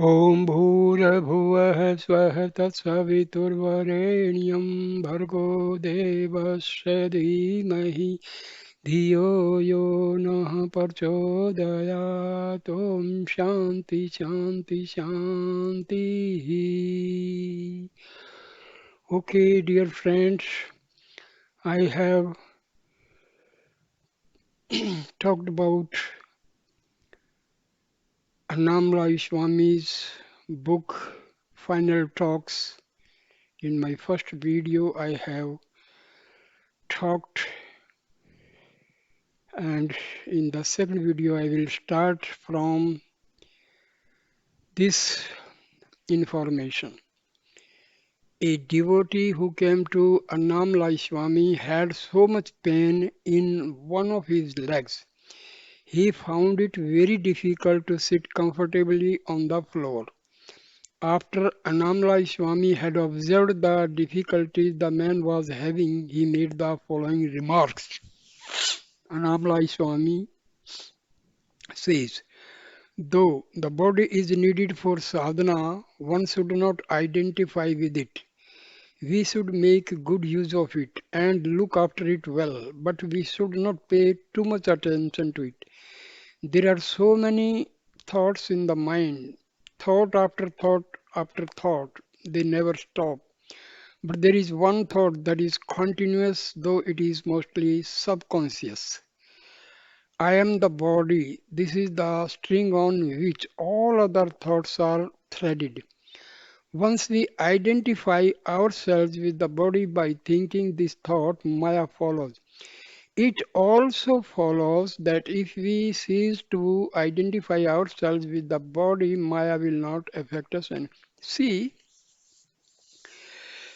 ॐ भूर्भुवः स्वः तत्सवितुर्वरेण्यं भर्गो देवस्य धीमहि धियो यो नः प्रचोदयात् ॐ शान्ति शान्ति शान्तिः. Okay, dear friends, I have talked about Annamalai Swami's book Final Talks. In my first video, I have talked, and in the second video, I will start from this information. A devotee who came to Annamalai Swami had so much pain in one of his legs. He found it very difficult to sit comfortably on the floor. After Annamalai Swami had observed the difficulties the man was having, he made the following remarks. Annamalai Swami says, though the body is needed for sadhana, one should not identify with it. We should make good use of it and look after it well, but we should not pay too much attention to it. There are so many thoughts in the mind, thought after thought, they never stop. But there is one thought that is continuous, though it is mostly subconscious. I am the body. This is the string on which all other thoughts are threaded. Once we identify ourselves with the body by thinking this thought, Maya follows. It also follows that if we cease to identify ourselves with the body, Maya will not affect us. And see,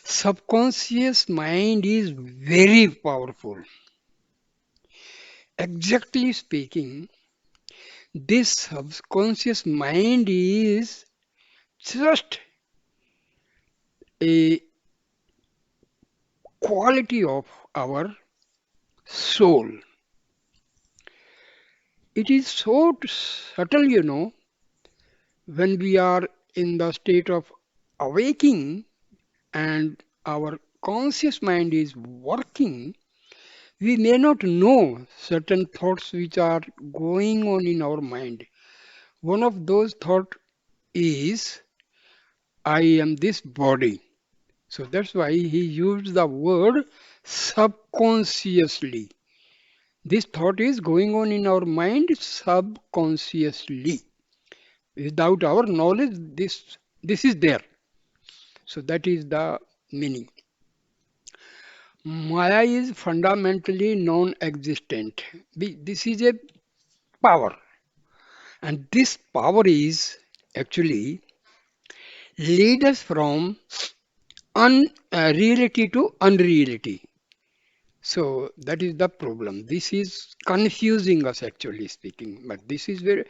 subconscious mind is very powerful. Exactly speaking, this subconscious mind is just a quality of our soul. It is so subtle, when we are in the state of awaking and our conscious mind is working, we may not know certain thoughts which are going on in our mind. One of those thoughts is, I am this body. So that's why he used the word subconsciously. This thought is going on in our mind subconsciously. Without our knowledge, this is there. So that is the meaning. Maya is fundamentally non-existent. This is a power, and this power is actually lead us from unreality to unreality. So that is the problem. This is confusing us actually speaking. But this is the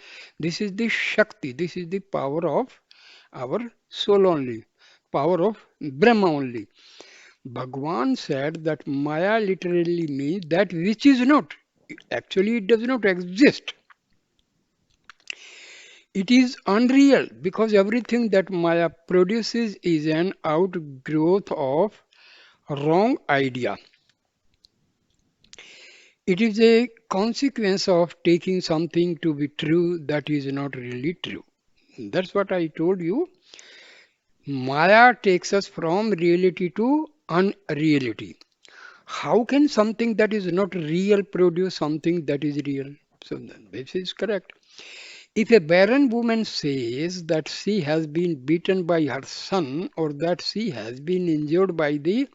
Shakti, this is the power of our soul only, power of Brahma only. Bhagwan said that Maya literally means that which is not. Actually, it does not exist. It is unreal because everything that Maya produces is an outgrowth of wrong idea. It is a consequence of taking something to be true that is not really true. That's what I told you. Maya takes us from reality to unreality. How can something that is not real produce something that is real? So this is correct. If a barren woman says that she has been beaten by her son or that she has been injured by the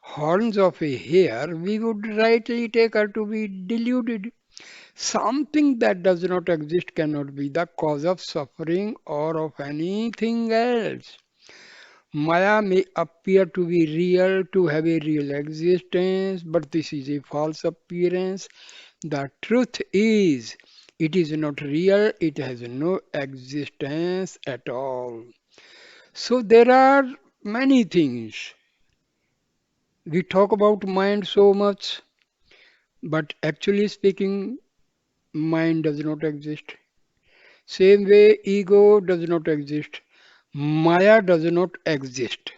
horns of a hare, we would rightly take her to be deluded. Something that does not exist cannot be the cause of suffering or of anything else. Maya may appear to be real, to have a real existence, but this is a false appearance. The truth is, it is not real, it has no existence at all. So there are many things. We talk about mind so much, but actually speaking, mind does not exist. Same way, ego does not exist. Maya does not exist.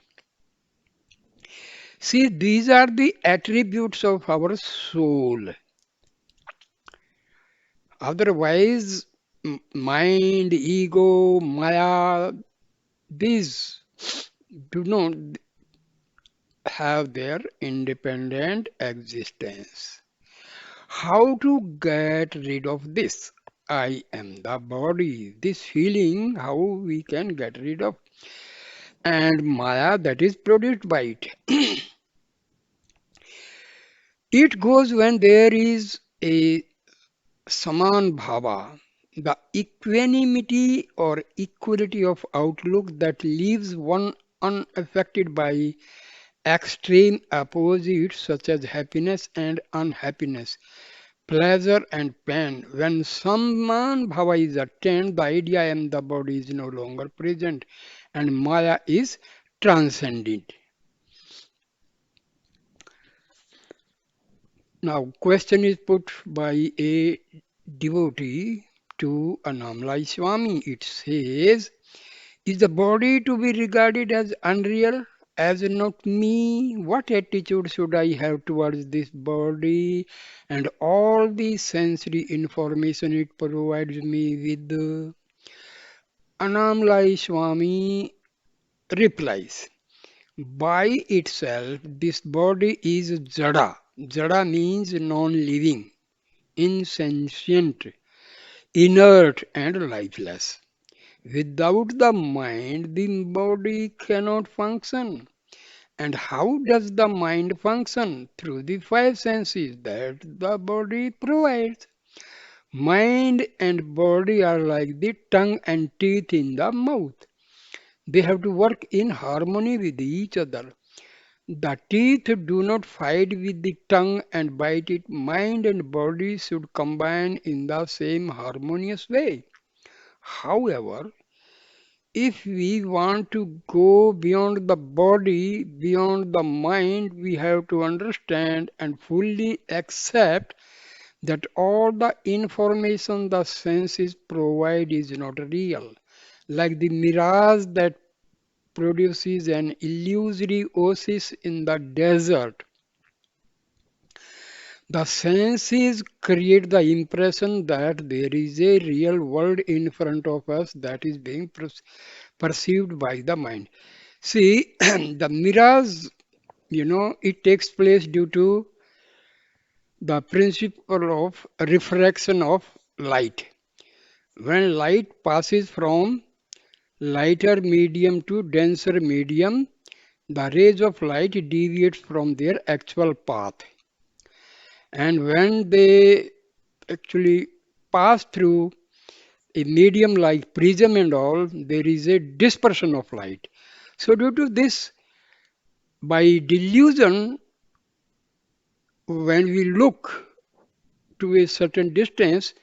See, these are the attributes of our soul. Otherwise, mind, ego, Maya, these do not have their independent existence. How to get rid of this? I am the body. This feeling, how we can get rid of, and Maya that is produced by it. It goes when there is a saman bhava, the equanimity or equality of outlook that leaves one unaffected by extreme opposites such as happiness and unhappiness, pleasure and pain. When saman bhava is attained, the idea I am the body is no longer present and Maya is transcended. Now, question is put by a devotee to Annamalai Swami. It says, is the body to be regarded as unreal, as not me? What attitude should I have towards this body and all the sensory information it provides me with? Annamalai Swami replies, by itself, this body is jada. Jada means non-living, insentient, inert, and lifeless. Without the mind, the body cannot function. And how does the mind function? Through the five senses that the body provides. Mind and body are like the tongue and teeth in the mouth. They have to work in harmony with each other. The teeth do not fight with the tongue and bite it. Mind and body should combine in the same harmonious way. However, if we want to go beyond the body, beyond the mind, we have to understand and fully accept that all the information the senses provide is not real. Like the mirage that produces an illusory oasis in the desert, the senses create the impression that there is a real world in front of us that is being perceived by the mind. See, the mirage, it takes place due to the principle of refraction of light. When light passes from lighter medium to denser medium, the rays of light deviate from their actual path. And when they actually pass through a medium like prism and all, there is a dispersion of light. So due to this, by delusion, when we look to a certain distance,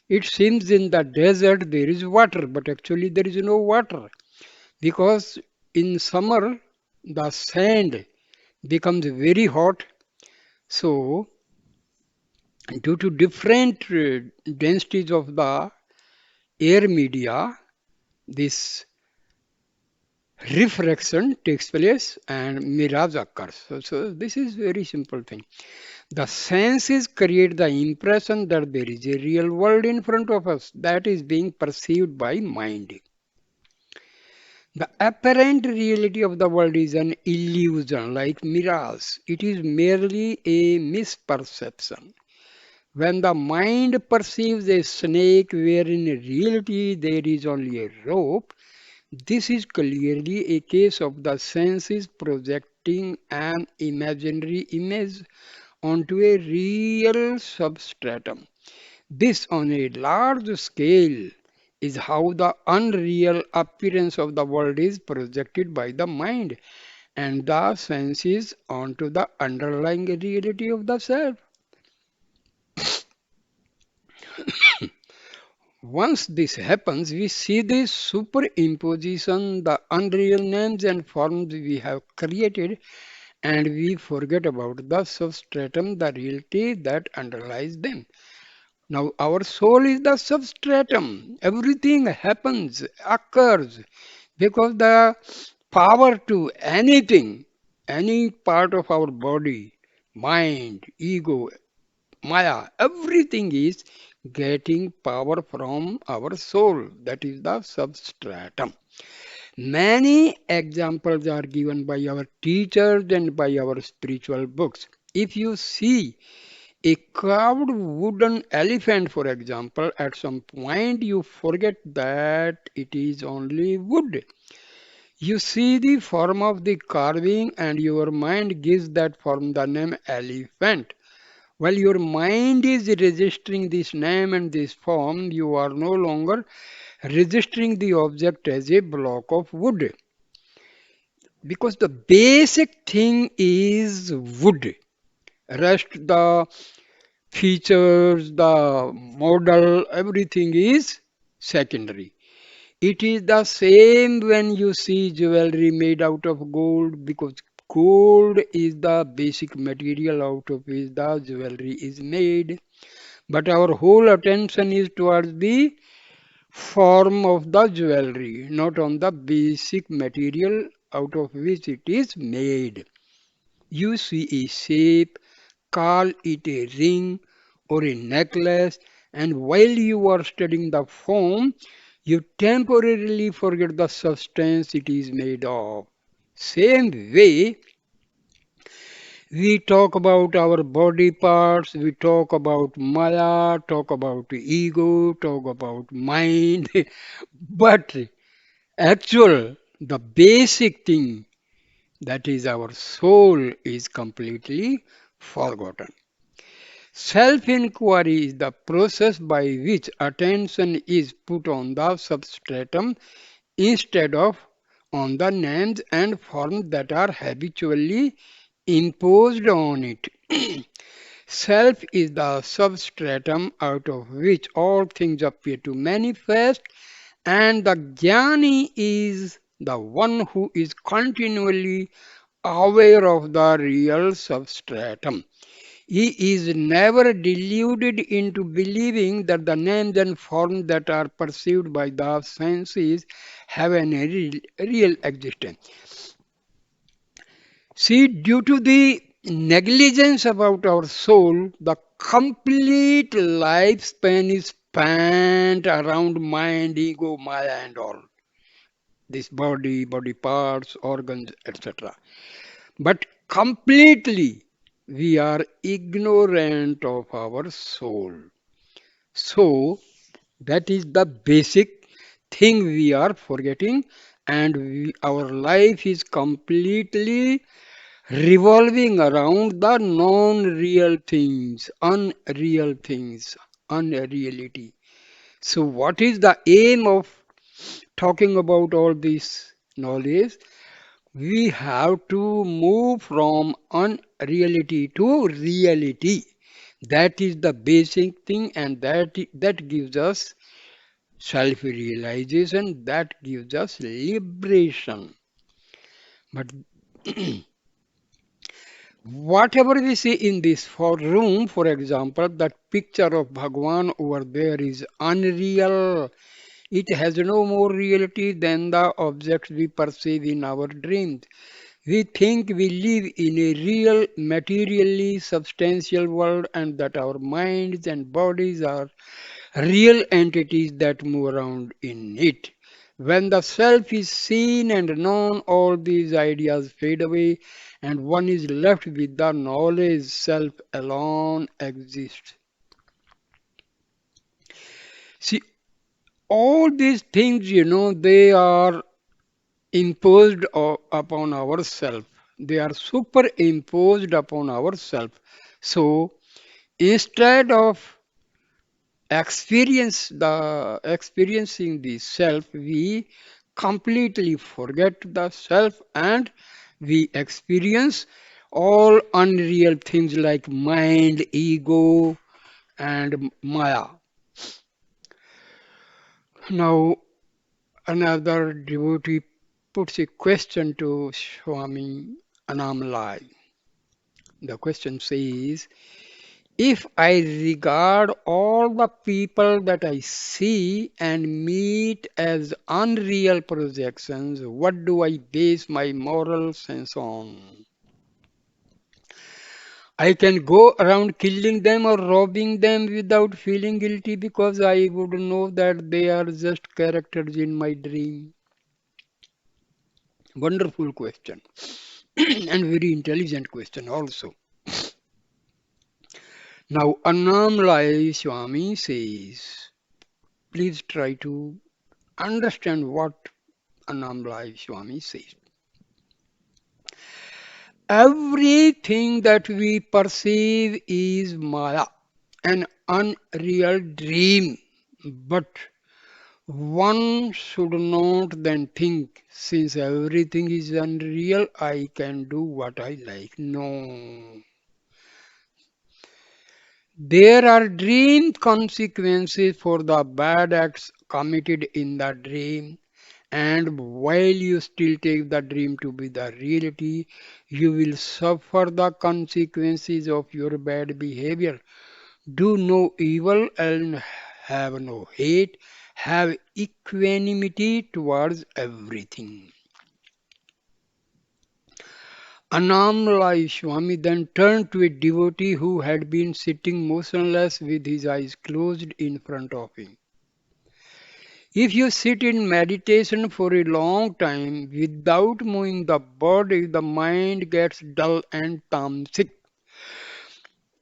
it seems in the desert there is water, but actually there is no water because in summer the sand becomes very hot. So due to different densities of the air media, this refraction takes place and mirage occurs. So this is very simple thing. The senses create the impression that there is a real world in front of us that is being perceived by mind. The apparent reality of the world is an illusion like mirage. It is merely a misperception. When the mind perceives a snake where in reality there is only a rope, this is clearly a case of the senses projecting an imaginary image onto a real substratum. This, on a large scale, is how the unreal appearance of the world is projected by the mind and the senses onto the underlying reality of the self. Once this happens, we see the superimposition, the unreal names and forms we have created, and we forget about the substratum, the reality that underlies them. Now, our soul is the substratum. Everything happens, occurs, because the power to anything, any part of our body, mind, ego, Maya, everything is getting power from our soul. That is the substratum. Many examples are given by our teachers and by our spiritual books. If you see a carved wooden elephant, for example, at some point you forget that it is only wood. You see the form of the carving and your mind gives that form the name elephant. While your mind is registering this name and this form, you are no longer registering the object as a block of wood. Because the basic thing is wood. Rest, the features, the model, everything is secondary. It is the same when you see jewelry made out of gold, because gold is the basic material out of which the jewelry is made. But our whole attention is towards the form of the jewelry, not on the basic material out of which it is made. You see a shape, call it a ring or a necklace, and while you are studying the form, you temporarily forget the substance it is made of. Same way, we talk about our body parts, we talk about Maya, talk about ego, talk about mind, but the basic thing, that is our soul, is completely forgotten. Self-inquiry is the process by which attention is put on the substratum instead of on the names and forms that are habitually imposed on it. Self is the substratum out of which all things appear to manifest, and the jnani is the one who is continually aware of the real substratum. He is never deluded into believing that the names and forms that are perceived by the senses have any real existence. See, due to the negligence about our soul, the complete lifespan is spent around mind, ego, Maya, and all. This body, body parts, organs, etc. But completely we are ignorant of our soul. So that is the basic thing we are forgetting, and our life is completely revolving around the non-real things, unreality. So what is the aim of talking about all this knowledge? We have to move from unreality to reality. That is the basic thing, and that gives us self-realization, that gives us liberation. But whatever we see in this room, for example, that picture of Bhagwan over there is unreal. It has no more reality than the objects we perceive in our dreams. We think we live in a real, materially substantial world and that our minds and bodies are real entities that move around in it. When the self is seen and known, all these ideas fade away and one is left with the knowledge self alone exists. See, all these things, they are imposed upon ourselves. They are superimposed upon ourselves. So instead of experiencing the self, we completely forget the self and we experience all unreal things like mind, ego, and Maya. Now, another devotee puts a question to Swami Annamalai. The question says, If I regard all the people that I see and meet as unreal projections, what do I base my moral sense on? I can go around killing them or robbing them without feeling guilty because I would know that they are just characters in my dream. Wonderful question. And very intelligent question also. Now, Annamalai Swami says, please try to understand what Annamalai Swami says. Everything that we perceive is Maya, an unreal dream. But one should not then think, since everything is unreal, I can do what I like. No. There are dream consequences for the bad acts committed in the dream. And while you still take the dream to be the reality, you will suffer the consequences of your bad behavior. Do no evil and have no hate. Have equanimity towards everything. Annamalai Swami then turned to a devotee who had been sitting motionless with his eyes closed in front of him. If you sit in meditation for a long time without moving the body, the mind gets dull and tamasic.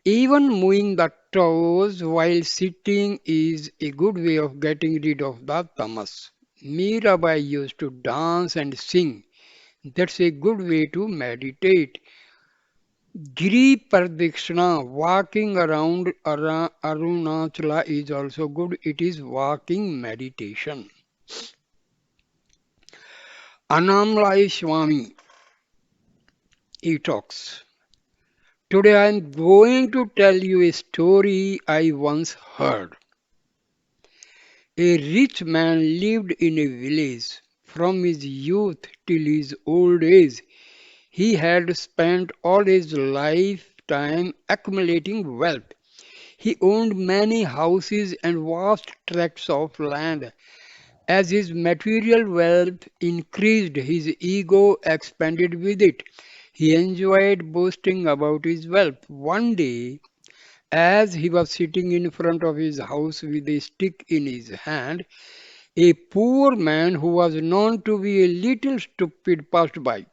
Even moving the toes while sitting is a good way of getting rid of the tamas. Mirabai used to dance and sing. That's a good way to meditate. Giri Pradakshina, walking around Arunachala is also good. It is walking meditation. Annamalai Swami, he talks. Today I am going to tell you a story I once heard. A rich man lived in a village. From his youth till his old age, he had spent all his lifetime accumulating wealth. He owned many houses and vast tracts of land. As his material wealth increased, his ego expanded with it. He enjoyed boasting about his wealth. One day, as he was sitting in front of his house with a stick in his hand, a poor man who was known to be a little stupid passed by.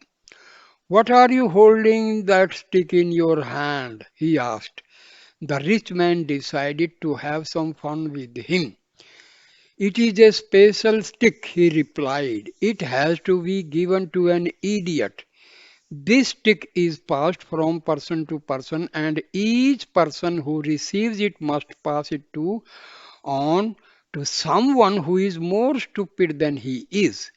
"What are you holding that stick in your hand?" he asked. The rich man decided to have some fun with him. "It is a special stick," he replied. "It has to be given to an idiot. This stick is passed from person to person, and each person who receives it must pass it on to someone who is more stupid than he is."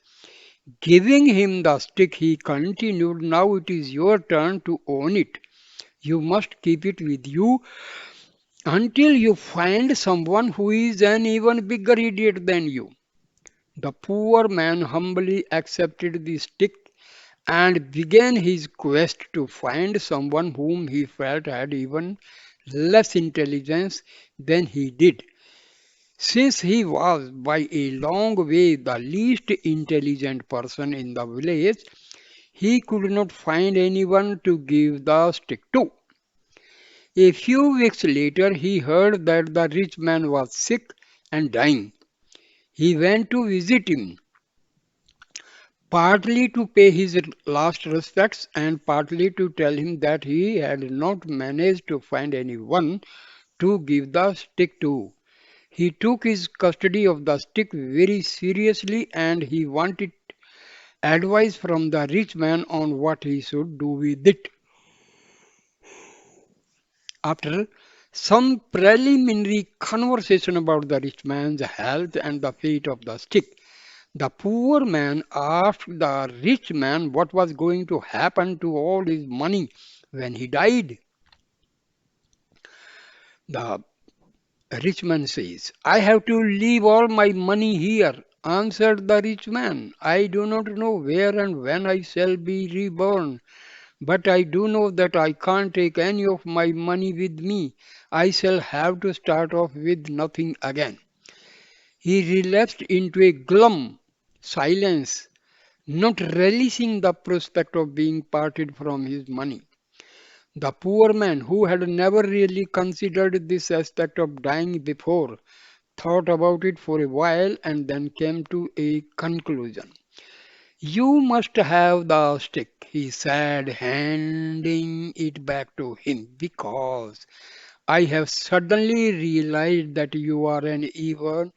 Giving him the stick, he continued, "Now it is your turn to own it. You must keep it with you until you find someone who is an even bigger idiot than you." The poor man humbly accepted the stick and began his quest to find someone whom he felt had even less intelligence than he did. Since he was by a long way the least intelligent person in the village, he could not find anyone to give the stick to. A few weeks later, he heard that the rich man was sick and dying. He went to visit him, partly to pay his last respects and partly to tell him that he had not managed to find anyone to give the stick to. He took his custody of the stick very seriously and he wanted advice from the rich man on what he should do with it. After some preliminary conversation about the rich man's health and the fate of the stick, the poor man asked the rich man what was going to happen to all his money when he died. The rich man says, "I have to leave all my money here," answered the rich man. "I do not know where and when I shall be reborn. But I do know that I can't take any of my money with me. I shall have to start off with nothing again. He relapsed into a glum silence, not relishing the prospect of being parted from his money. The poor man, who had never really considered this aspect of dying before, thought about it for a while and then came to a conclusion. You must have the stick, he said, handing it back to him, because I have suddenly realized that you are an even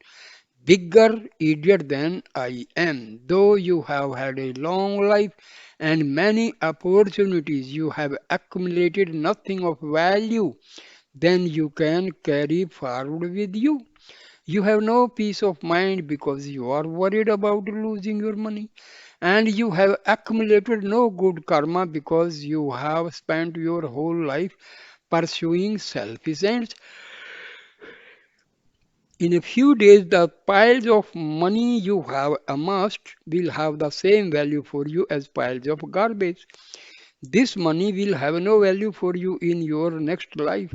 bigger idiot than I am. Though you have had a long life and many opportunities, you have accumulated nothing of value then you can carry forward with you. You have no peace of mind because you are worried about losing your money. And you have accumulated no good karma because you have spent your whole life pursuing selfish ends. In a few days, the piles of money you have amassed will have the same value for you as piles of garbage. This money will have no value for you in your next life.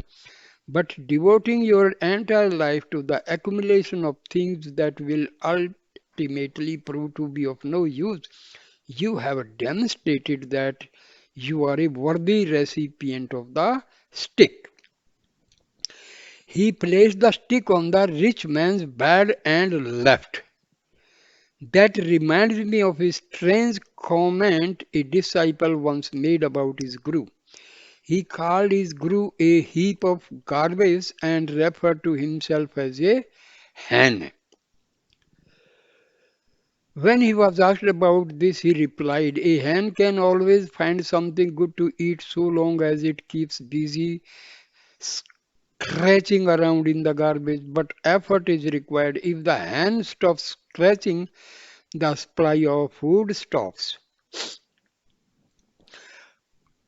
But devoting your entire life to the accumulation of things that will ultimately prove to be of no use, you have demonstrated that you are a worthy recipient of the stick. He placed the stick on the rich man's bed and left. That reminds me of a strange comment a disciple once made about his guru. He called his guru a heap of garbage and referred to himself as a hen. When he was asked about this, he replied, a hen can always find something good to eat so long as it keeps busy scratching around in the garbage, but effort is required. If the hen stops scratching, the supply of food stops.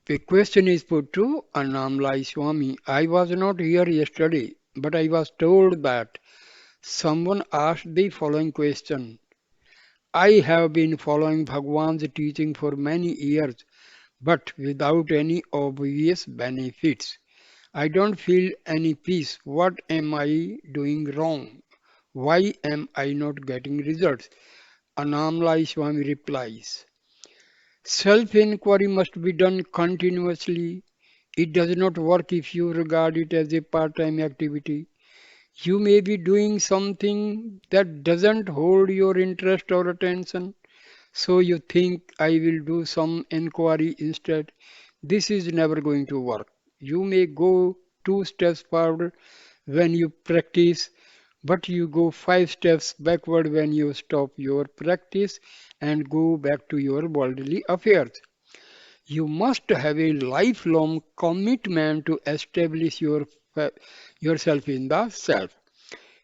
The question is put to Annamalai Swami. I was not here yesterday, but I was told that someone asked the following question. I have been following Bhagwan's teaching for many years, but without any obvious benefits. I don't feel any peace. What am I doing wrong? Why am I not getting results? Annamalai Swami replies, self-inquiry must be done continuously. It does not work if you regard it as a part-time activity. You may be doing something that doesn't hold your interest or attention, so you think I will do some inquiry instead. This is never going to work. You may go 2 steps forward when you practice, but you go 5 steps backward when you stop your practice and go back to your worldly affairs. You must have a lifelong commitment to establish yourself in the self.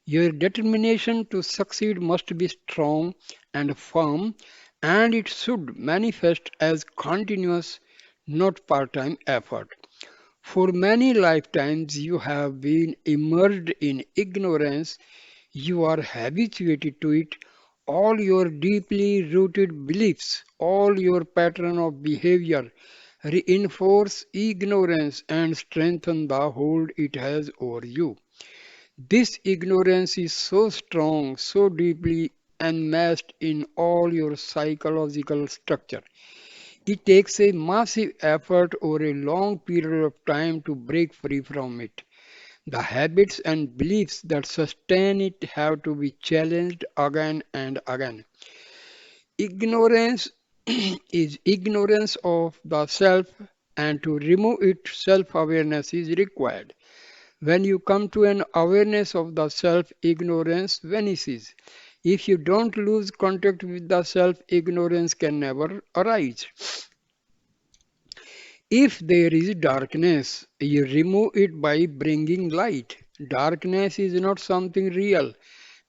Your determination to succeed must be strong and firm, and it should manifest as continuous, not part time effort. For many lifetimes, you have been immersed in ignorance, you are habituated to it. All your deeply rooted beliefs, all your pattern of behavior reinforce ignorance and strengthen the hold it has over you. This ignorance is so strong, so deeply enmeshed in all your psychological structure. It takes a massive effort over a long period of time to break free from it. The habits and beliefs that sustain it have to be challenged again and again. Ignorance is ignorance of the self, and to remove it, self awareness is required. When you come to an awareness of the self, ignorance vanishes. If you don't lose contact with the self, ignorance can never arise. If there is darkness, you remove it by bringing light. Darkness is not something real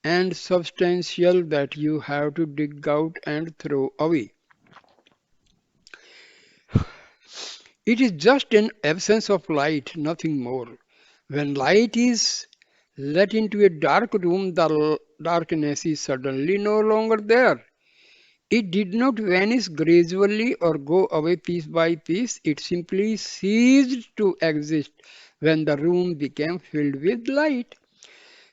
and substantial that you have to dig out and throw away. It is just an absence of light, nothing more. When light is let into a dark room, the darkness is suddenly no longer there. It did not vanish gradually or go away piece by piece. It simply ceased to exist when the room became filled with light.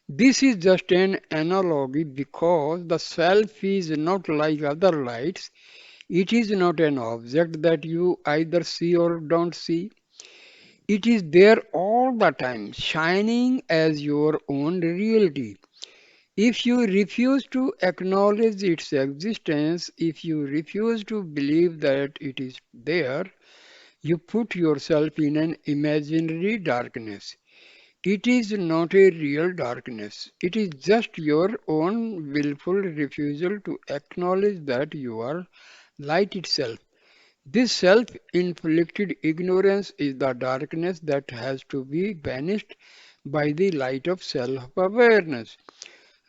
This is just an analogy because the self is not like other lights. It is not an object that you either see or don't see. It is there all the time, shining as your own reality. If you refuse to acknowledge its existence, if you refuse to believe that it is there, you put yourself in an imaginary darkness. It is not a real darkness. It is just your own willful refusal to acknowledge that you are light itself. This self inflicted ignorance is the darkness that has to be banished by the light of self awareness.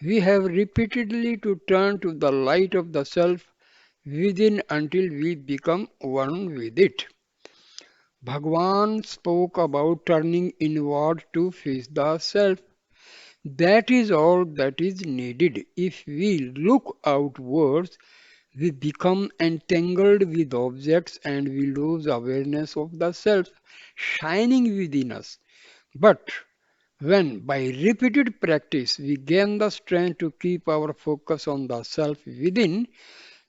We have repeatedly to turn to the light of the self within until we become one with it. Bhagwan spoke about turning inward to face the self. That is all that is needed. If we look outwards, we become entangled with objects and we lose awareness of the self shining within us. But when by repeated practice we gain the strength to keep our focus on the self within,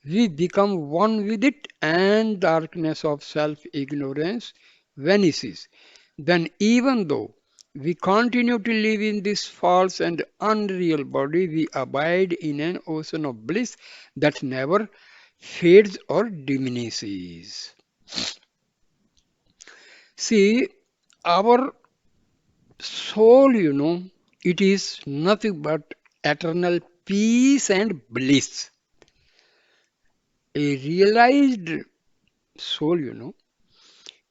we become one with it and darkness of self-ignorance vanishes. Then even though we continue to live in this false and unreal body, we abide in an ocean of bliss that never fades or diminishes. See, our soul, it is nothing but eternal peace and bliss. A realized soul,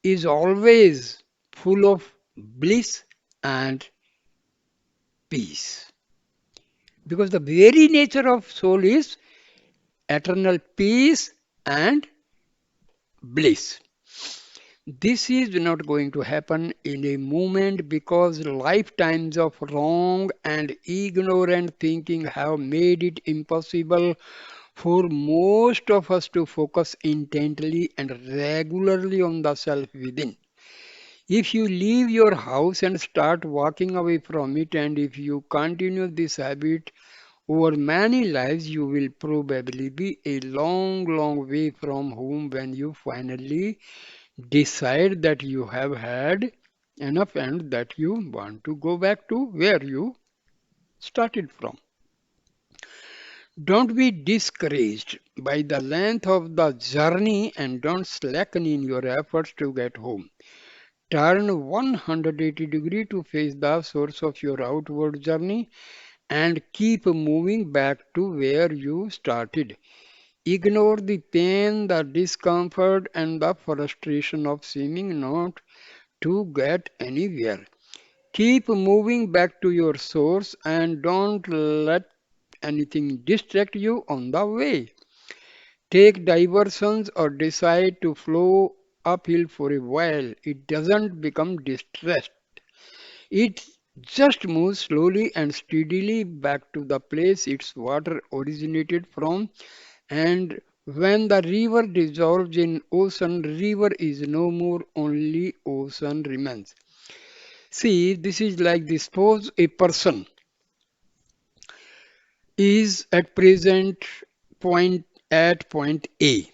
is always full of bliss and peace. Because the very nature of soul is eternal peace and bliss. This is not going to happen in a moment because lifetimes of wrong and ignorant thinking have made it impossible for most of us to focus intently and regularly on the self within. If you leave your house and start walking away from it, and if you continue this habit over many lives, you will probably be a long, long way from home when you finally decide that you have had enough and that you want to go back to where you started from. Don't be discouraged by the length of the journey and don't slacken in your efforts to get home. Turn 180 degrees to face the source of your outward journey and keep moving back to where you started. Ignore the pain, the discomfort, and the frustration of seeming not to get anywhere. Keep moving back to your source and don't let anything distract you on the way. Take diversions or decide to flow uphill for a while. It doesn't become distressed. It just moves slowly and steadily back to the place its water originated from. And when the river dissolves in ocean, river is no more, only ocean remains. See, this is like this. Suppose a person is at present point A.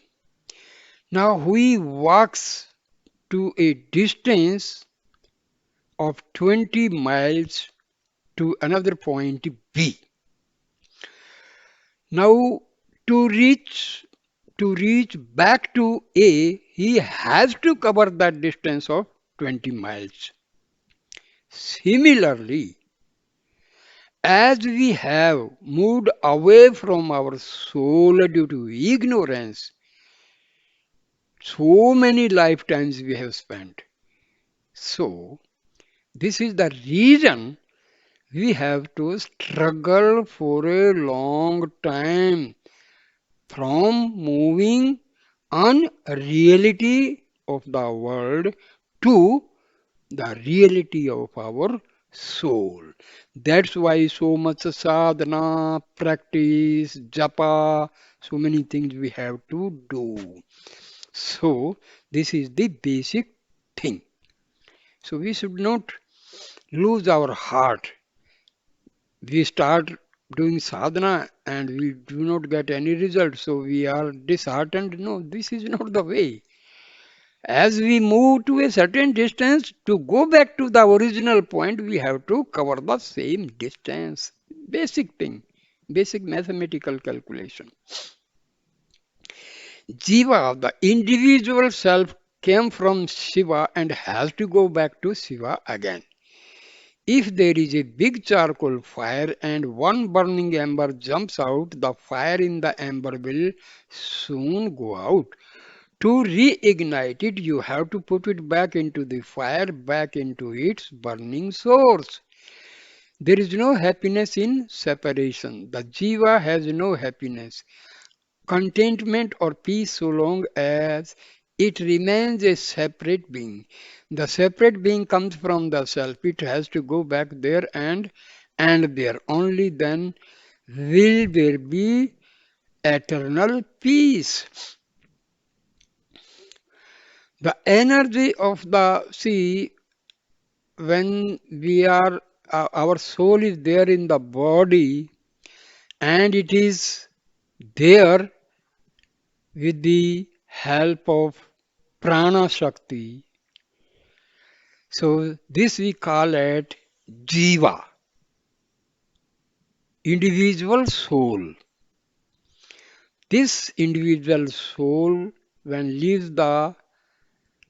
Now he walks to a distance of 20 miles to another point B. Now to reach back to A, he has to cover that distance of 20 miles. Similarly, as we have moved away from our soul due to ignorance, so many lifetimes we have spent. So, this is the reason we have to struggle for a long time from moving on reality of the world to the reality of our soul. That's why so much sadhana, practice, japa, so many things we have to do. So, this is the basic thing. So, we should not lose our heart. We start doing sadhana and we do not get any result. So, we are disheartened. No, this is not the way. As we move to a certain distance, to go back to the original point, we have to cover the same distance. Basic thing, basic mathematical calculation. Jiva, the individual self, came from Shiva and has to go back to Shiva again. If there is a big charcoal fire and one burning ember jumps out, the fire in the ember will soon go out. To reignite it, you have to put it back into the fire, back into its burning source. There is no happiness in separation. The jiva has no happiness, contentment or peace so long as it remains a separate being. The separate being comes from the self. It has to go back there and there. Only then will there be eternal peace. The energy of the sea, when we are, our soul is there in the body and it is there with the help of prana shakti. So this we call it jiva, individual soul. This individual soul, when leaves the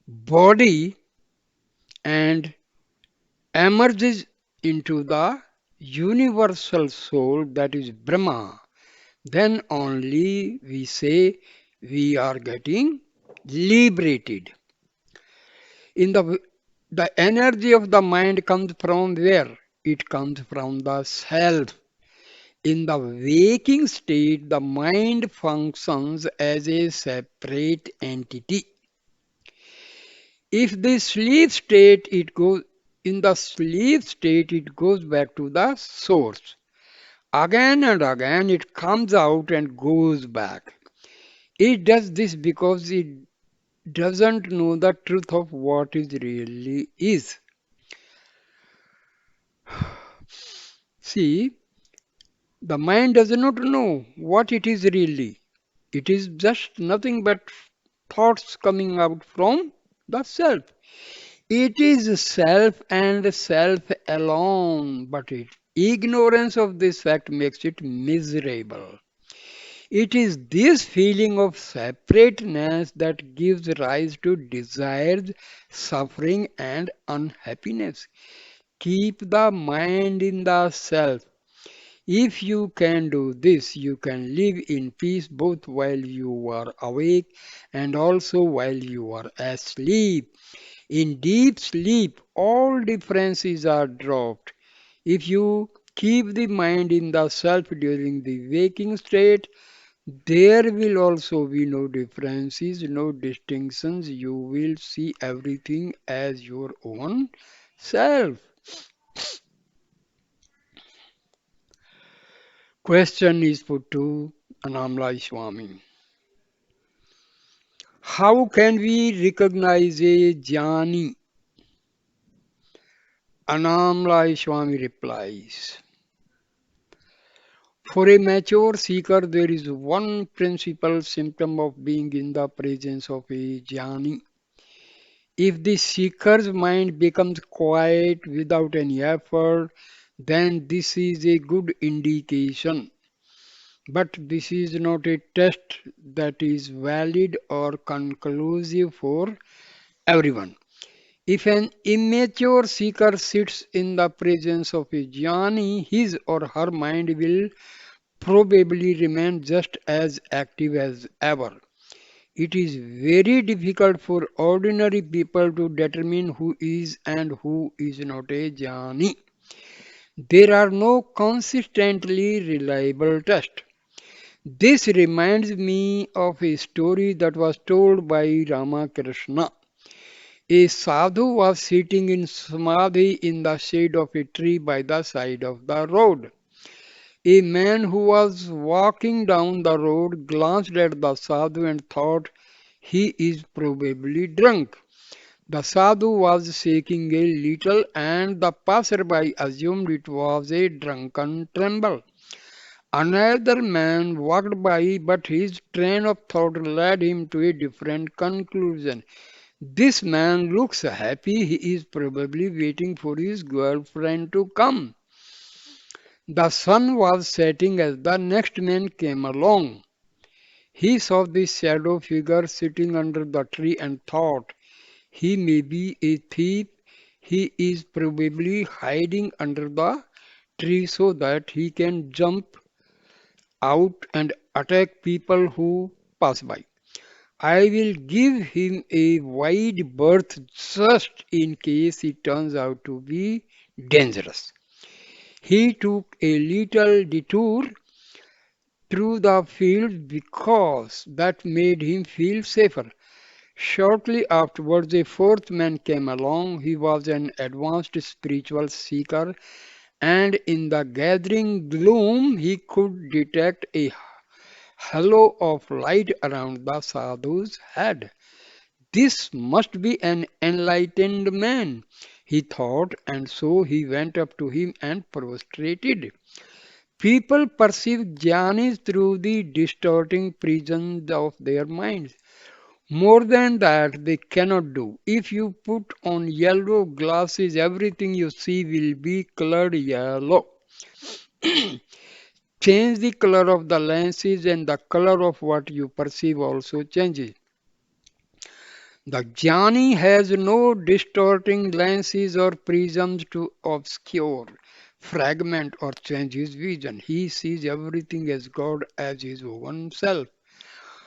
body and emerges into the universal soul, that is Brahma, then only we say we are getting liberated. In the energy of the mind comes from where? It comes from the self. In the waking state, the mind functions as a separate entity. If the sleep state, it goes in the sleep state, it goes back to the source. Again and again, it comes out and goes back. It does this because it doesn't know the truth of what it really is. See, the mind does not know what it is really. It is just nothing but thoughts coming out from the self. It is self and self alone, but ignorance of this fact makes it miserable. It is this feeling of separateness that gives rise to desires, suffering, and unhappiness. Keep the mind in the self. If you can do this, you can live in peace both while you are awake and also while you are asleep. In deep sleep, all differences are dropped. If you keep the mind in the self during the waking state, there will also be no differences, no distinctions. You will see everything as your own self. Question is put to Annamalai Swami. How can we recognize a jnani? Annamalai Swami replies. For a mature seeker, there is one principal symptom of being in the presence of a jnani. If the seeker's mind becomes quiet without any effort, then this is a good indication. But this is not a test that is valid or conclusive for everyone. If an immature seeker sits in the presence of a jnani, his or her mind will probably remain just as active as ever. It is very difficult for ordinary people to determine who is and who is not a jnani. There are no consistently reliable tests. This reminds me of a story that was told by Ramakrishna. A sadhu was sitting in samadhi in the shade of a tree by the side of the road. A man who was walking down the road glanced at the sadhu and thought, he is probably drunk. The sadhu was shaking a little, and the passerby assumed it was a drunken tremble. Another man walked by, but his train of thought led him to a different conclusion. This man looks happy, he is probably waiting for his girlfriend to come. The sun was setting as the next man came along. He saw the shadow figure sitting under the tree and thought, he may be a thief. He is probably hiding under the tree so that he can jump out and attack people who pass by. I will give him a wide berth just in case he turns out to be dangerous. He took a little detour through the field because that made him feel safer. Shortly afterwards, a fourth man came along. He was an advanced spiritual seeker, and in the gathering gloom, he could detect a halo of light around the sadhu's head. This must be an enlightened man, he thought, and so he went up to him and prostrated. People perceive jnanis through the distorting prisms of their minds. More than that, they cannot do. If you put on yellow glasses, everything you see will be colored yellow. Change the color of the lenses, and the color of what you perceive also changes. The jnani has no distorting lenses or prisms to obscure, fragment, or change his vision. He sees everything as God, as his own self.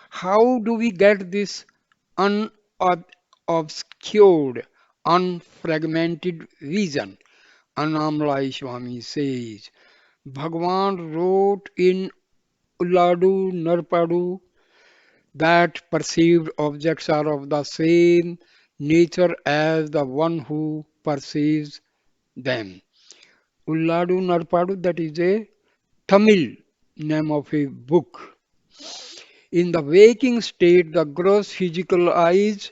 How do we get this unobscured, unfragmented vision? Annamalai Swami says, Bhagwan wrote in Ulladu Narpadu that perceived objects are of the same nature as the one who perceives them. Ulladu Narpadu, that is a Tamil name of a book. In the waking state, the gross physical eyes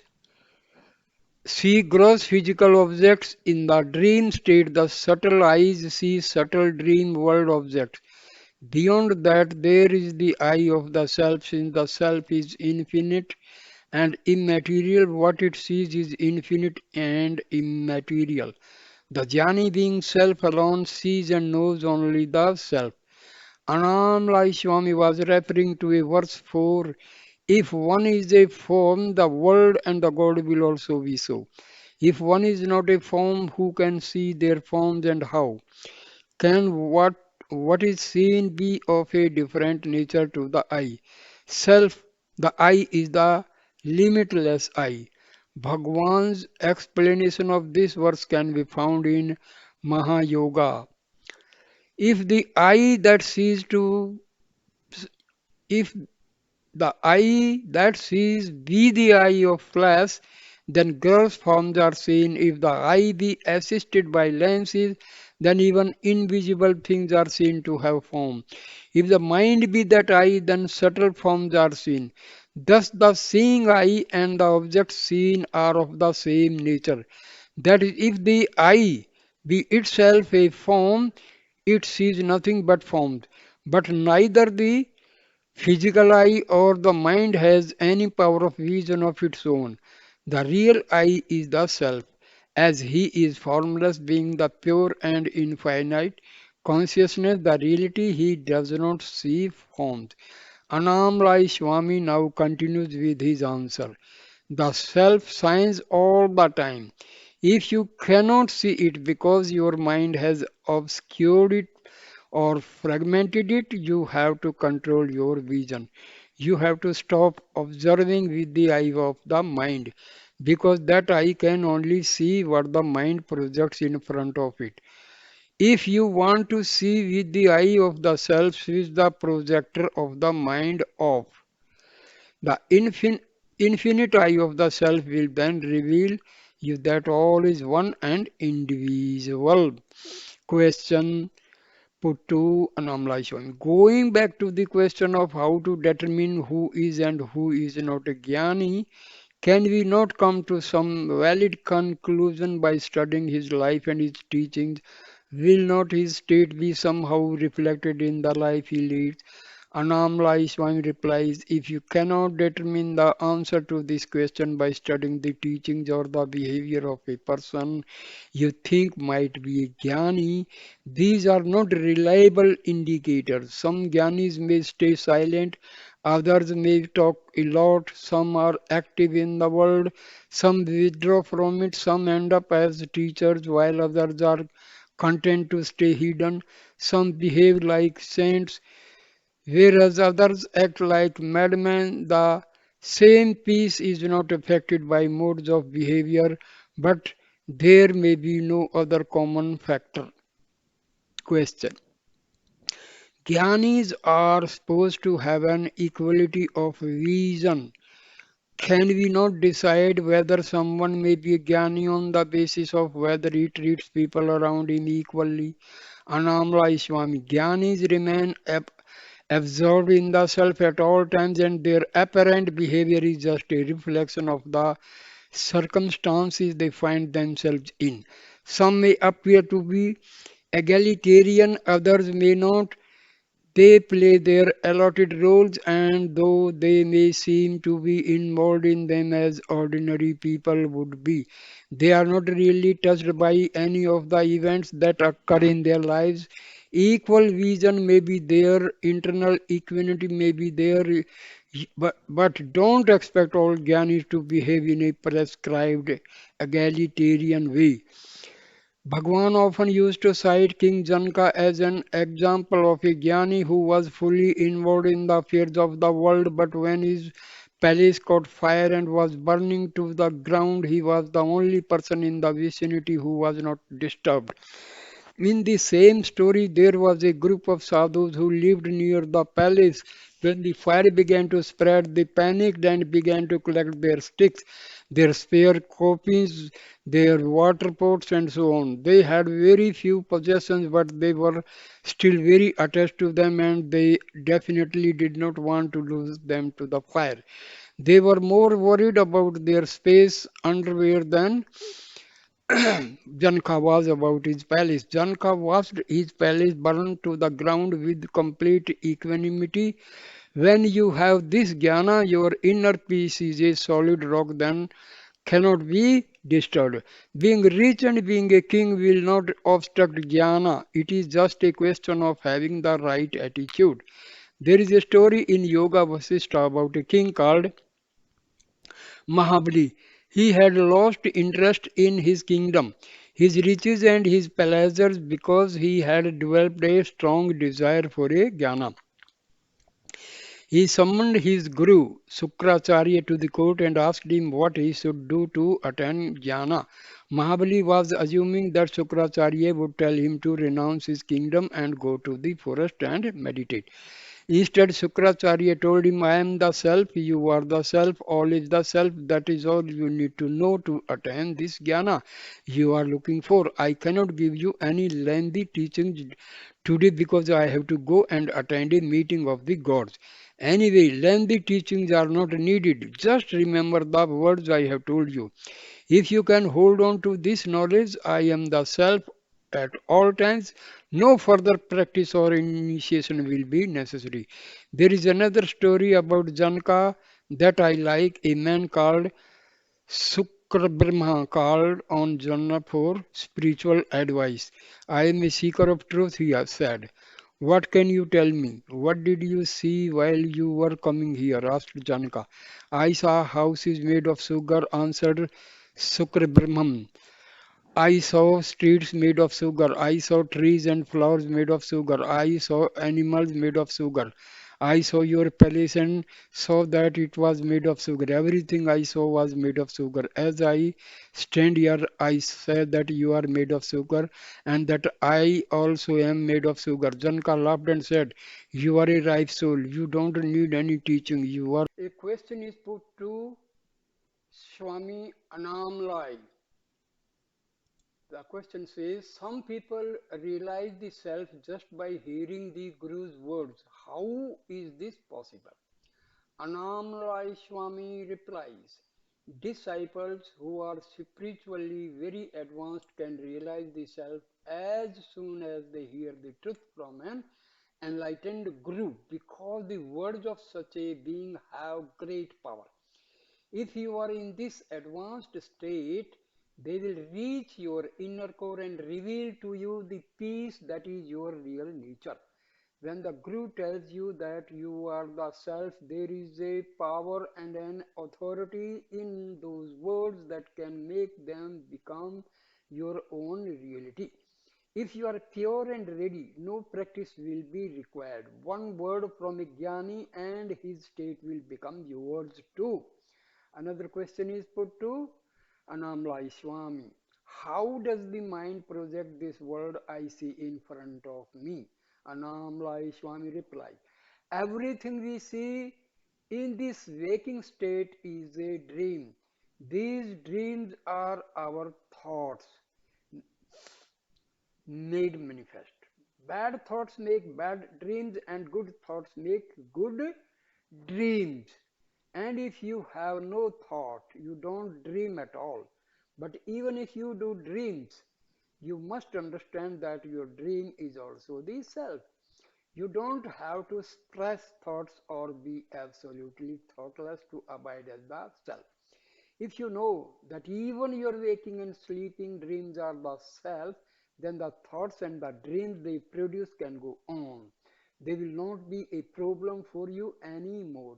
see gross physical objects. In the dream state, the subtle eyes see subtle dream world objects. Beyond that, there is the eye of the self, since the self is infinite and immaterial. What it sees is infinite and immaterial. The jnani, being self alone, sees and knows only the self. Annamalai Swami was referring to a verse 4. If one is a form, the world and the God will also be so. If one is not a form, who can see their forms, and how can what is seen be of a different nature to the eye? Self, the eye is the limitless eye. Bhagwan's explanation of this verse can be found in Mahayoga. If the eye that sees to if the eye that sees be the eye of flesh, then gross forms are seen. If the eye be assisted by lenses, then even invisible things are seen to have form. If the mind be that eye, then subtle forms are seen. Thus the seeing eye and the objects seen are of the same nature. That is, if the eye be itself a form, it sees nothing but forms. But neither the physical eye or the mind has any power of vision of its own. The real I is the self, as he is formless, being the pure and infinite consciousness, the reality he does not see forms. Annamalai Swami now continues with his answer. The self shines all the time. If you cannot see it because your mind has obscured it or fragmented it, you have to control your vision. You have to stop observing with the eye of the mind, because that eye can only see what the mind projects in front of it. If you want to see with the eye of the self, switch the projector of the mind off. The infinite eye of the self will then reveal you that all is one and indivisible. Question put to Annamalai Swami. Going back to the question of how to determine who is and who is not a jnani, can we not come to some valid conclusion by studying his life and his teachings? Will not his state be somehow reflected in the life he leads? Annamalai Swami replies, if you cannot determine the answer to this question by studying the teachings or the behavior of a person you think might be a jnani, these are not reliable indicators. Some jnanis may stay silent, others may talk a lot, some are active in the world, some withdraw from it, some end up as teachers while others are content to stay hidden, some behave like saints whereas others act like madmen. The same peace is not affected by modes of behavior, but there may be no other common factor. Question. Jnanis are supposed to have an equality of vision. Can we not decide whether someone may be a jnani on the basis of whether he treats people around him equally? Annamalai Swami. Jnanis remain absorbed in the self at all times, and their apparent behavior is just a reflection of the circumstances they find themselves in. Some may appear to be egalitarian, others may not. They play their allotted roles, and though they may seem to be involved in them as ordinary people would be, they are not really touched by any of the events that occur in their lives. Equal vision may be there, internal equanimity may be there, but don't expect all jnanis to behave in a prescribed egalitarian way. Bhagwan often used to cite King Janaka as an example of a jnani who was fully involved in the affairs of the world, but when his palace caught fire and was burning to the ground, he was the only person in the vicinity who was not disturbed. In the same story, there was a group of sadhus who lived near the palace. When the fire began to spread, they panicked and began to collect their sticks, their spare copies, their water pots, and so on. They had very few possessions, but they were still very attached to them, and they definitely did not want to lose them to the fire. They were more worried about their space underwear than Janaka was about his palace. Janaka watched his palace burn to the ground with complete equanimity. When you have this jnana, your inner peace is a solid rock that cannot be disturbed. Being rich and being a king will not obstruct jnana. It is just a question of having the right attitude. There is a story in Yoga Vasishtha about a king called Mahabali. He had lost interest in his kingdom, his riches and his pleasures because he had developed a strong desire for a jnana. He summoned his guru, Sukracharya, to the court and asked him what he should do to attain jnana. Mahabali was assuming that Sukracharya would tell him to renounce his kingdom and go to the forest and meditate. Instead, Sukracharya told him, I am the self, you are the self, all is the self. That is all you need to know to attain this jnana you are looking for. I cannot give you any lengthy teachings today because I have to go and attend a meeting of the gods. Anyway, lengthy teachings are not needed. Just remember the words I have told you. If you can hold on to this knowledge, I am the self at all times, no further practice or initiation will be necessary. There is another story about Janaka that I like. A man called Sukra Brahma called on Janaka for spiritual advice. I am a seeker of truth, he has said. What can you tell me? What did you see while you were coming here? Asked Janaka. I saw houses made of sugar, answered Sukra Brahman. I saw streets made of sugar. I saw trees and flowers made of sugar. I saw animals made of sugar. I saw your palace and saw that it was made of sugar. Everything I saw was made of sugar. As I stand here, I say that you are made of sugar and that I also am made of sugar. Janka laughed and said, you are a ripe soul. You don't need any teaching. You are. A question is put to Swami Annamalai. The question says, some people realize the self just by hearing the Guru's words. How is this possible? Annamalai Swami replies, disciples who are spiritually very advanced can realize the self as soon as they hear the truth from an enlightened Guru, because the words of such a being have great power. If you are in this advanced state, they will reach your inner core and reveal to you the peace that is your real nature. When the Guru tells you that you are the self, there is a power and an authority in those words that can make them become your own reality. If you are pure and ready, no practice will be required. One word from a jnani and his state will become yours too. Another question is put to Annamalai Swami. How does the mind project this world I see in front of me? Annamalai Swami replied, everything we see in this waking state is a dream. These dreams are our thoughts made manifest. Bad thoughts make bad dreams, and good thoughts make good dreams. And if you have no thought, you don't dream at all. But even if you do dreams, you must understand that your dream is also the self. You don't have to suppress thoughts or be absolutely thoughtless to abide as the self. If you know that even your waking and sleeping dreams are the self, then the thoughts and the dreams they produce can go on. They will not be a problem for you anymore.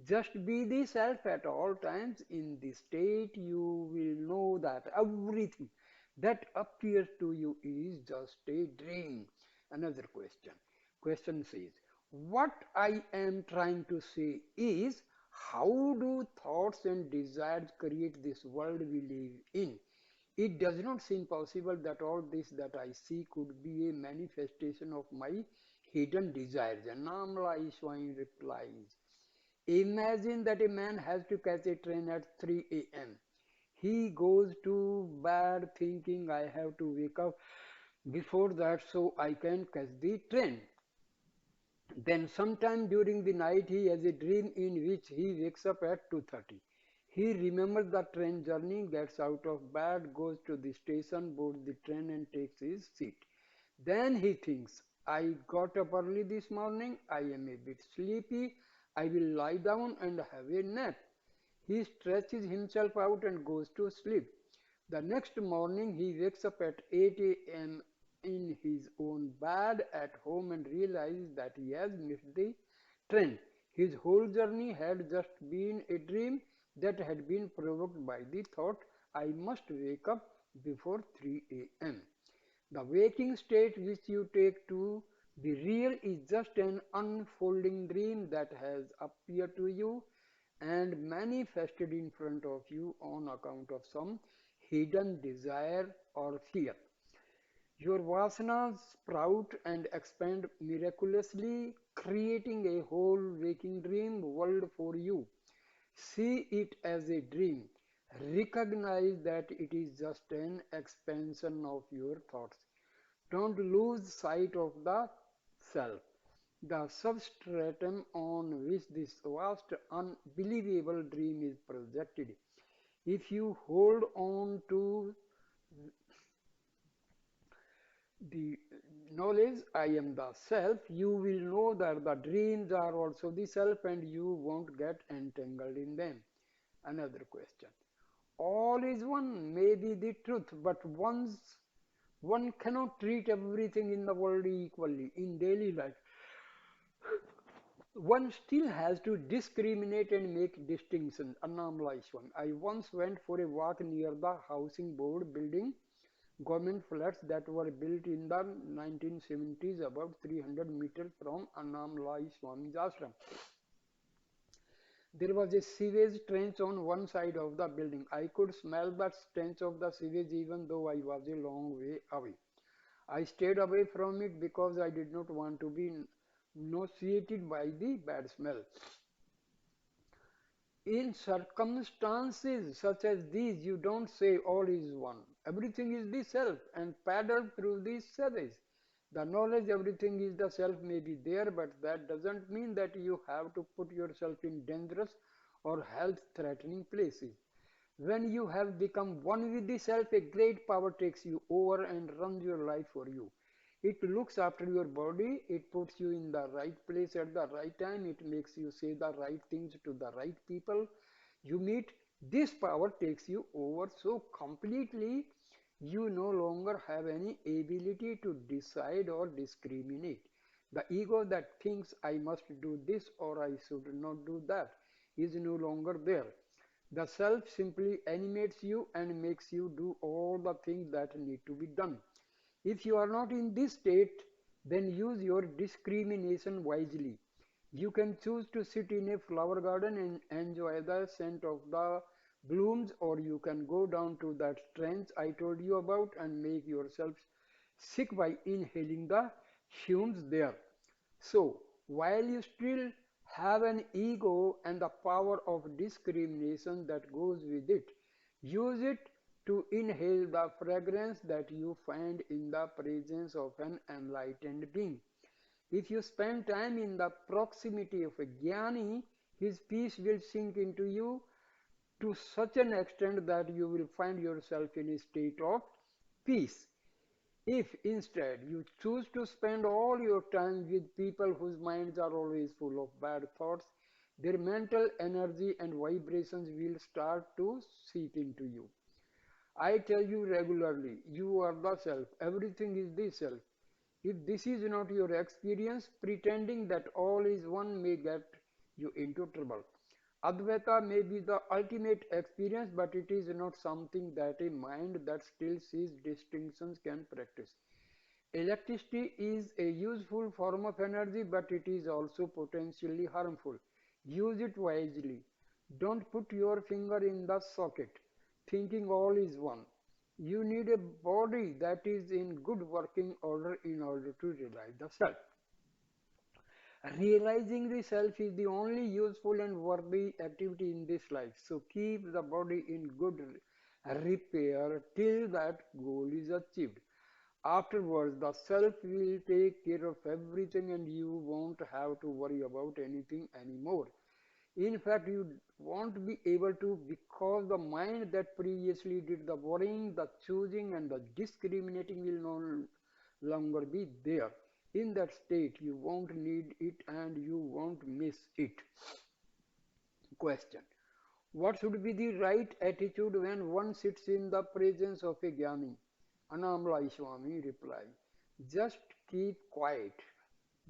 Just be the self at all times. In this state, you will know that everything that appears to you is just a dream. Another question. Question says, what I am trying to say is, how do thoughts and desires create this world we live in? It does not seem possible that all this that I see could be a manifestation of my hidden desires. And Annamalai Swami replies, imagine that a man has to catch a train at 3 a.m. He goes to bed thinking, I have to wake up before that so I can catch the train. Then sometime during the night he has a dream in which he wakes up at 2:30. He remembers the train journey, gets out of bed, goes to the station, boards the train and takes his seat. Then he thinks, I got up early this morning, I am a bit sleepy, I will lie down and have a nap. He stretches himself out and goes to sleep. The next morning he wakes up at 8 a.m. in his own bed at home and realizes that he has missed the train. His whole journey had just been a dream that had been provoked by the thought, I must wake up before 3 a.m. The waking state which you take to be real is just an unfolding dream that has appeared to you and manifested in front of you on account of some hidden desire or fear. Your vasanas sprout and expand miraculously, creating a whole waking dream world for you. See it as a dream. Recognize that it is just an expansion of your thoughts. Don't lose sight of the self, the substratum on which this vast, unbelievable dream is projected. If you hold on to the knowledge, I am the self, you will know that the dreams are also the self and you won't get entangled in them. Another question. All is one may be the truth, but one cannot treat everything in the world equally in daily life. One still has to discriminate and make distinctions. Annamalai Swami. I once went for a walk near the housing board building, government flats that were built in the 1970s about 300 meters from Annamalai Swami's ashram. There was a sewage trench on one side of the building. I could smell the stench of the sewage even though I was a long way away. I stayed away from it because I did not want to be nauseated by the bad smell. In circumstances such as these, you don't say all is one. Everything is the self and paddle through these surveys. The knowledge everything is the self may be there, but that doesn't mean that you have to put yourself in dangerous or health threatening places. When you have become one with the self, a great power takes you over and runs your life for you. It looks after your body, it puts you in the right place at the right time, it makes you say the right things to the right people you meet. This power takes you over so completely you no longer have any ability to decide or discriminate. The ego that thinks I must do this or I should not do that is no longer there. The self simply animates you and makes you do all the things that need to be done. If you are not in this state, then use your discrimination wisely. You can choose to sit in a flower garden and enjoy the scent of the blooms, or you can go down to that trench I told you about and make yourself sick by inhaling the fumes there. So, while you still have an ego and the power of discrimination that goes with it, use it to inhale the fragrance that you find in the presence of an enlightened being. If you spend time in the proximity of a jnani, his peace will sink into you to such an extent that you will find yourself in a state of peace. If instead you choose to spend all your time with people whose minds are always full of bad thoughts, their mental energy and vibrations will start to seep into you. I tell you regularly, you are the self, everything is the self. If this is not your experience, pretending that all is one may get you into trouble. Advaita may be the ultimate experience, but it is not something that a mind that still sees distinctions can practice. Electricity is a useful form of energy, but it is also potentially harmful. Use it wisely. Don't put your finger in the socket, thinking all is one. You need a body that is in good working order in order to realize the self. Realizing the self is the only useful and worthy activity in this life. So keep the body in good repair till that goal is achieved. Afterwards, the self will take care of everything and you won't have to worry about anything anymore. In fact, you won't be able to because the mind that previously did the worrying, the choosing, and the discriminating will no longer be there. In that state, you won't need it and you won't miss it. Question. What should be the right attitude when one sits in the presence of a jnani? Annamalai Swami replied, just keep quiet.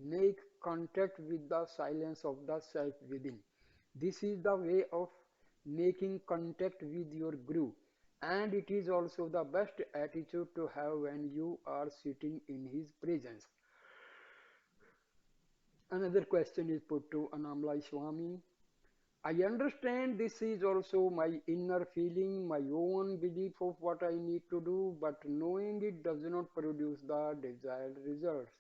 Make contact with the silence of the self within. This is the way of making contact with your Guru, and it is also the best attitude to have when you are sitting in his presence. Another question is put to Annamalai Swami. I understand this is also my inner feeling, my own belief of what I need to do, but knowing it does not produce the desired results.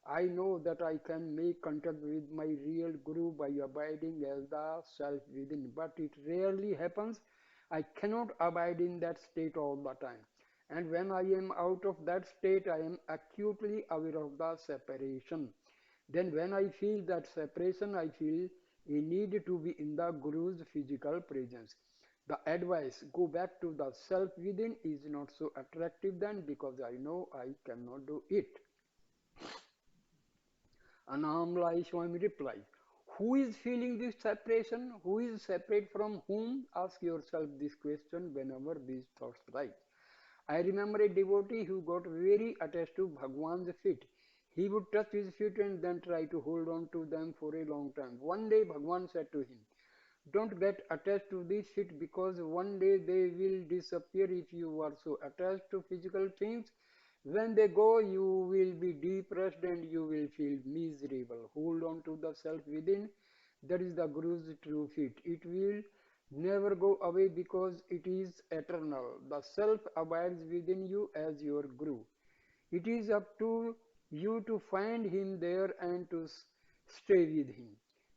I know that I can make contact with my real Guru by abiding as the self within, but it rarely happens. I cannot abide in that state all the time. And when I am out of that state, I am acutely aware of the separation. Then, when I feel that separation, I feel a need to be in the Guru's physical presence. The advice, go back to the self within, is not so attractive then because I know I cannot do it. Annamalai Swami replies, who is feeling this separation? Who is separate from whom? Ask yourself this question whenever these thoughts rise. I remember a devotee who got very attached to Bhagwan's feet. He would touch his feet and then try to hold on to them for a long time. One day Bhagwan said to him, don't get attached to these feet because one day they will disappear if you are so attached to physical things. When they go, you will be depressed and you will feel miserable. Hold on to the self within. That is the Guru's true feet. It will never go away because it is eternal. The self abides within you as your Guru. It is up to you to find him there and to stay with him.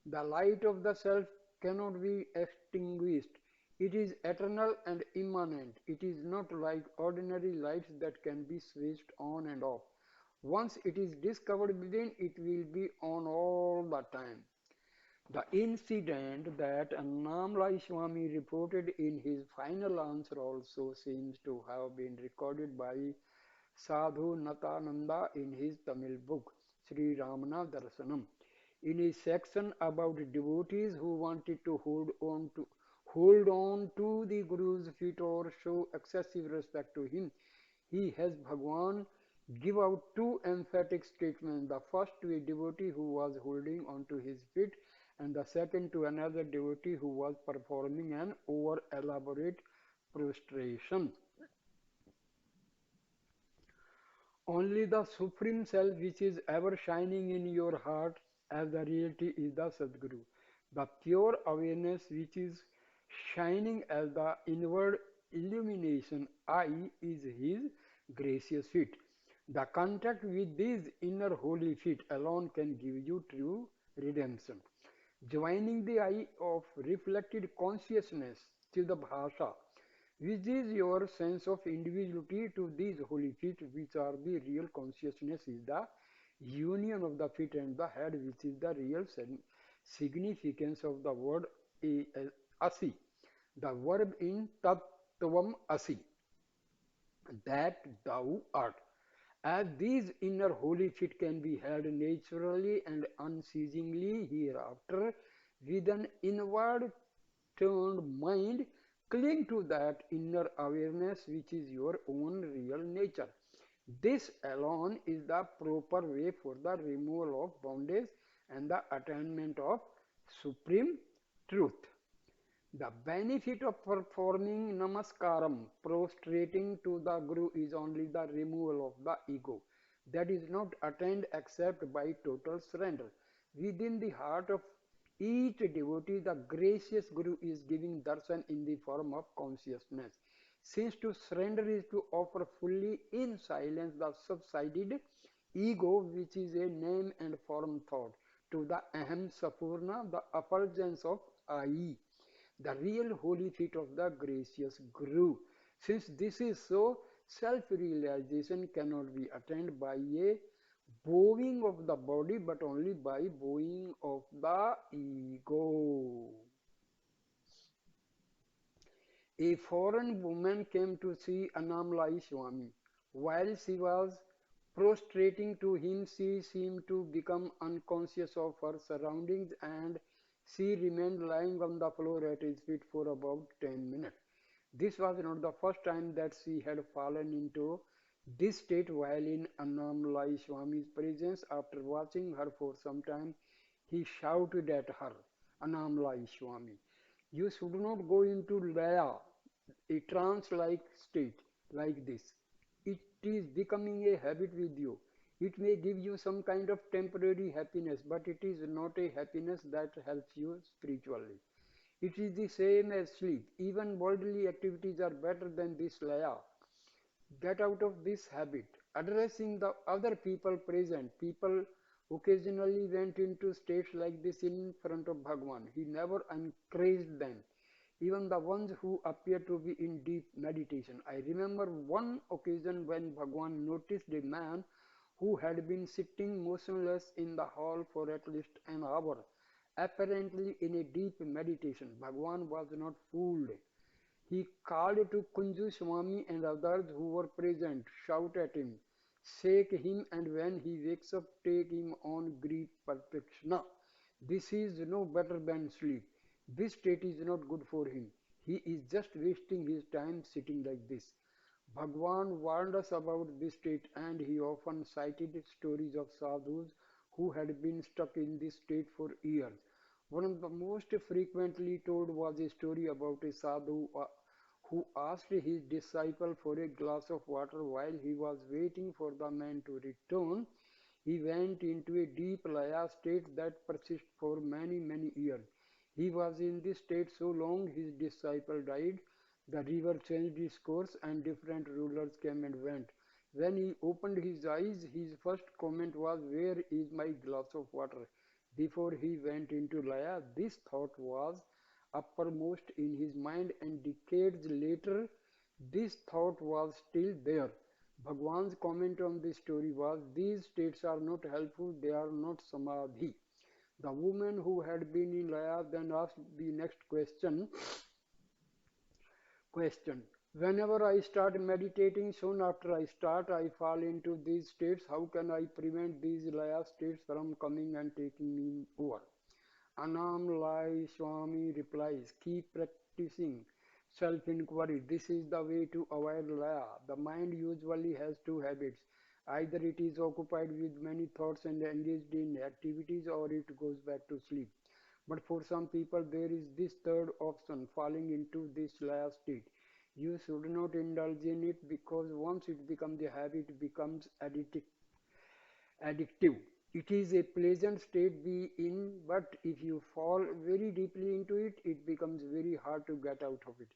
The light of the self cannot be extinguished. It is eternal and immanent. It is not like ordinary lights that can be switched on and off. Once it is discovered within, it will be on all the time. The incident that Annamalai Swami reported in his final answer also seems to have been recorded by Sadhu Natananda in his Tamil book Sri Ramana Darshanam. In his section about devotees who wanted to hold on to the Guru's feet or show excessive respect to him, he has Bhagwan give out two emphatic statements. The first to a devotee who was holding on to his feet, and the second to another devotee who was performing an over elaborate prostration. Only the Supreme Self, which is ever shining in your heart as the reality, is the Sadguru. The pure awareness, which is shining as the inward illumination, I, is His gracious feet. The contact with these inner holy feet alone can give you true redemption. Joining the eye of reflected consciousness to the bhasha, which is your sense of individuality to these holy feet, which are the real consciousness, is the union of the feet and the head, which is the real significance of the word asi, the verb in tattvam asi, that thou art. As these inner holy feet can be held naturally and unceasingly hereafter, with an inward turned mind, cling to that inner awareness which is your own real nature. This alone is the proper way for the removal of bondage and the attainment of supreme truth. The benefit of performing namaskaram, prostrating to the Guru, is only the removal of the ego. That is not attained except by total surrender. Within the heart of each devotee, the gracious Guru is giving darshan in the form of consciousness. Since to surrender is to offer fully in silence the subsided ego, which is a name and form thought, to the aham sapurna, the effulgence of I, the real holy feet of the gracious Guru. Since this is so, self-realization cannot be attained by a bowing of the body, but only by bowing of the ego. A foreign woman came to see Annamalai Swami. While she was prostrating to him, she seemed to become unconscious of her surroundings, and she remained lying on the floor at his feet for about 10 minutes. This was not the first time that she had fallen into this state while in Annamalai Swami's presence. After watching her for some time, he shouted at her, Annamalai Swami, you should not go into Laya, a trance-like state like this. It is becoming a habit with you. It may give you some kind of temporary happiness, but it is not a happiness that helps you spiritually. It is the same as sleep. Even bodily activities are better than this laya. Get out of this habit. Addressing the other people present, people occasionally went into states like this in front of Bhagwan. He never encouraged them, even the ones who appear to be in deep meditation. I remember one occasion when Bhagwan noticed a man who had been sitting motionless in the hall for at least an hour, apparently in a deep meditation. Bhagwan was not fooled. He called to Kunju Swami and others who were present, shout at him, shake him, and when he wakes up, take him on great perfection. This is no better than sleep. This state is not good for him. He is just wasting his time sitting like this. Bhagwan warned us about this state, and he often cited stories of sadhus who had been stuck in this state for years. One of the most frequently told was a story about a sadhu who asked his disciple for a glass of water. While he was waiting for the man to return, he went into a deep laya state that persisted for many, many years. He was in this state so long his disciple died. The river changed its course and different rulers came and went. When he opened his eyes, his first comment was, where is my glass of water? Before he went into laya, this thought was, uppermost in his mind, and decades later this thought was still there. Bhagwan's comment on this story was, these states are not helpful, they are not samadhi. The woman who had been in Laya then asked the next question. Whenever I start meditating, soon after I start, I fall into these states. How can I prevent these Laya states from coming and taking me over? Annamalai Swami replies, keep practicing self-inquiry. This is the way to avoid Laya. The mind usually has two habits. Either it is occupied with many thoughts and engaged in activities, or it goes back to sleep. But for some people there is this third option, falling into this Laya state. You should not indulge in it, because once it becomes a habit, it becomes addictive. It is a pleasant state be in, but if you fall very deeply into it, it becomes very hard to get out of it.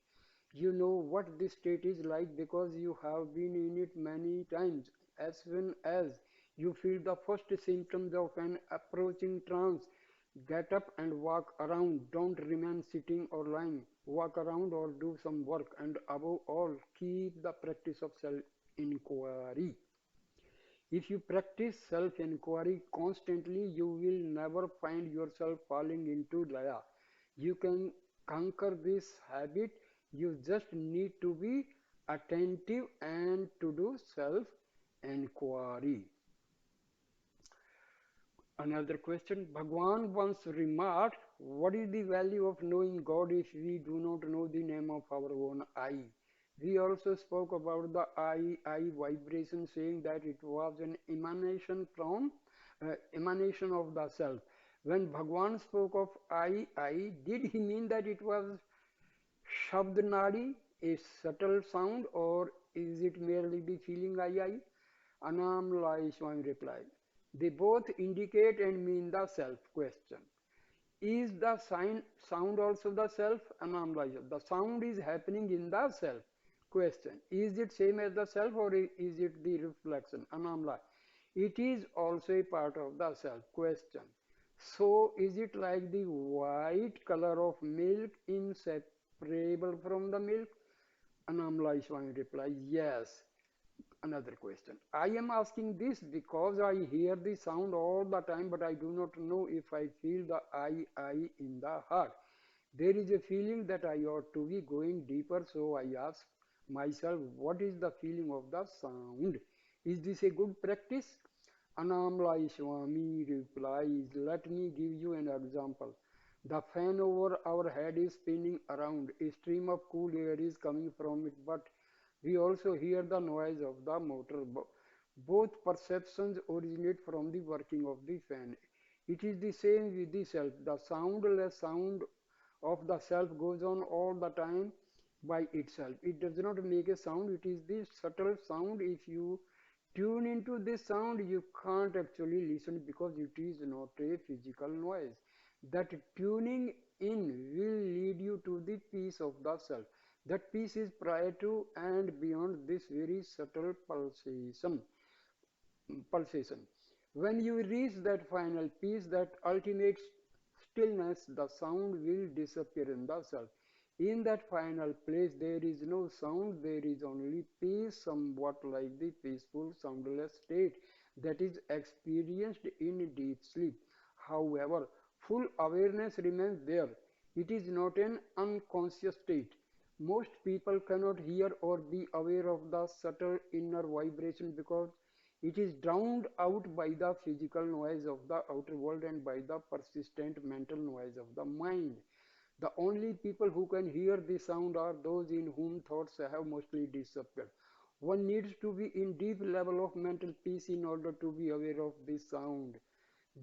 You know what this state is like because you have been in it many times. As soon as you feel the first symptoms of an approaching trance, get up and walk around. Don't remain sitting or lying. Walk around or do some work. And above all, keep the practice of self-inquiry. If you practice self-inquiry constantly, you will never find yourself falling into Laya. You can conquer this habit. You just need to be attentive and to do self-inquiry. Another question. Bhagwan once remarked, what is the value of knowing God if we do not know the name of our own I? We also spoke about the I vibration, saying that it was an emanation of the self. When Bhagwan spoke of I, did he mean that it was Shabd Nadi, a subtle sound, or is it merely the feeling I? Annamalai Swami replied, they both indicate and mean the self. Question. Is the sound also the self? Annamalai. The sound is happening in the self. Question. Is it same as the self or is it the reflection? Annamalai. It is also a part of the self. Question. So is it like the white color of milk inseparable from the milk? Annamalai Swami replies, yes. Another question. I am asking this because I hear the sound all the time, but I do not know if I feel the I in the heart. There is a feeling that I ought to be going deeper, so I ask myself, what is the feeling of the sound? Is this a good practice? Annamalai Swami replies, let me give you an example. The fan over our head is spinning around. A stream of cool air is coming from it, but we also hear the noise of the motor. Both perceptions originate from the working of the fan. It is the same with the self. The soundless sound of the self goes on all the time by itself. It does not make a sound. It is the subtle sound. If you tune into this sound, you can't actually listen because it is not a physical noise. That tuning in will lead you to the peace of the self. That peace is prior to and beyond this very subtle pulsation. When you reach that final peace, that ultimate stillness, the sound will disappear in the self. In that final place, there is no sound, there is only peace, somewhat like the peaceful, soundless state that is experienced in deep sleep. However, full awareness remains there. It is not an unconscious state. Most people cannot hear or be aware of the subtle inner vibration because it is drowned out by the physical noise of the outer world and by the persistent mental noise of the mind. The only people who can hear the sound are those in whom thoughts have mostly disappeared. One needs to be in deep level of mental peace in order to be aware of this sound.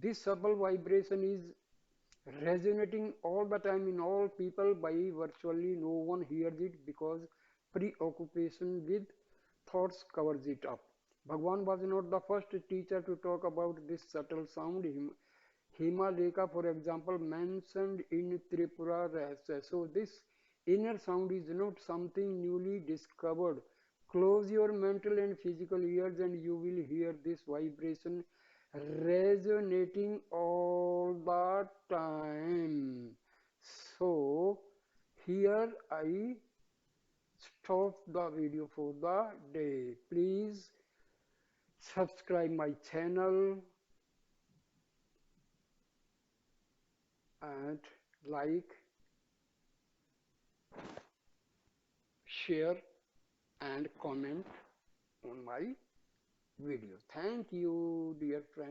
This subtle vibration is resonating all the time in all people, by virtually no one hears it because preoccupation with thoughts covers it up. Bhagwan was not the first teacher to talk about this subtle sound. Himaleka, for example, mentioned in Tripura Rahasya. So this inner sound is not something newly discovered. Close your mental and physical ears and you will hear this vibration resonating all the time. So here I stop the video for the day. Please subscribe my channel and like, share and comment on my video. Thank you, dear friends.